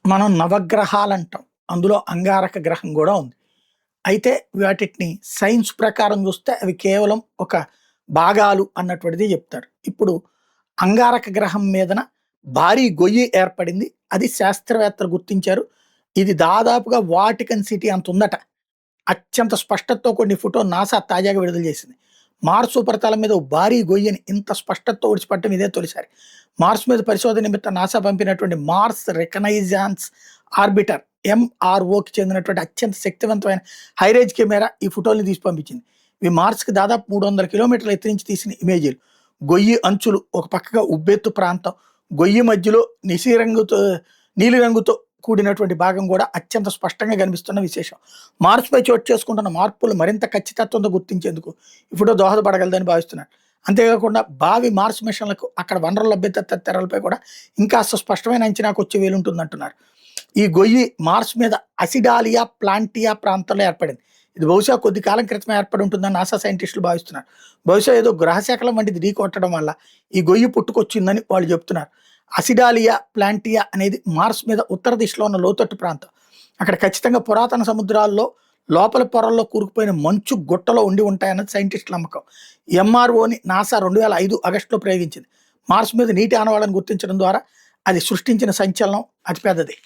మనం నవగ్రహాలంటాం. అందులో అంగారక గ్రహం గూడా ఉంది. అయితే వాటిని సైన్స్ ప్రకారం చూస్తే అవి కేవలం ఒక భాగాలు అన్నటువంటిది చెప్తారు. ఇప్పుడు అంగారక గ్రహం మీదన భారీ గొయ్యి ఏర్పడింది. అది శాస్త్రవేత్తలు గుర్తించారు. ఇది దాదాపుగా వాటికన్ సిటీ అంత ఉందట. అత్యంత స్పష్టతతో కొన్ని ఫోటో నాసా తాజాగా విడుదల చేసింది. మార్స్ ఉపరితలం మీద ఓ భారీ గొయ్యని ఇంత స్పష్టతతో ఒడిచిపట్టడం ఇదే తొలిసారి. మార్స్ మీద పరిశోధన నిమిత్తం నాసా పంపినటువంటి మార్స్ రికనైజాన్స్ ఆర్బిటర్ ఎంఆర్ఓకి చెందినటువంటి అత్యంత శక్తివంతమైన హైరేజ్ కెమెరా ఈ ఫోటోల్ని తీసి పంపించింది. ఇవి మార్స్కి దాదాపు 300 కిలోమీటర్ల ఎత్తు నుంచి తీసిన ఇమేజీలు. గొయ్యి అంచులు ఒక పక్కగా ఉబ్బెత్తు ప్రాంతం, గొయ్యి మధ్యలో నీలిరంగుతో కూడినటువంటి భాగం కూడా అత్యంత స్పష్టంగా కనిపిస్తున్న విశేషం. మార్స్పై చోటు చేసుకుంటున్న మార్పులు మరింత ఖచ్చితత్వంతో గుర్తించేందుకు ఈ ఫోటో దోహదపడగలదని భావిస్తున్నారు. అంతేకాకుండా భావి మార్స్ మిషన్లకు అక్కడ వనరుల లభ్యత తదితరాలపై కూడా ఇంకాస్త స్పష్టమైన అంచనాకు వచ్చే వీలుంటుందంటున్నారు. ఈ గొయ్యి మార్స్ మీద అసిడాలియా ప్లాంటియా ప్రాంతంలో ఏర్పడింది. ఇది బహుశా కొద్ది కాలం క్రితం ఏర్పడి ఉంటుందని నాసా సైంటిస్టులు భావిస్తున్నారు. బహుశా ఏదో గ్రహశకలం వంటిది ఢీకొట్టడం వల్ల ఈ గొయ్యి పుట్టుకొచ్చిందని వాళ్ళు చెప్తున్నారు. అసిడాలియా ప్లాంటియా అనేది మార్స్ మీద ఉత్తర దిశలో ఉన్న లోతట్టు ప్రాంతం. అక్కడ ఖచ్చితంగా పురాతన సముద్రాల్లో లోపల పొరల్లో కూరుకుపోయిన మంచు గుట్టలో ఉండి ఉంటాయన్నది సైంటిస్టుల నమ్మకం. ఎంఆర్ఓని నాసా 2005 ఆగస్టులో ప్రయోగించింది. మార్స్ మీద నీటి ఆనవాళ్ళను గుర్తించడం ద్వారా అది సృష్టించిన సంచలనం అతిపెద్దది.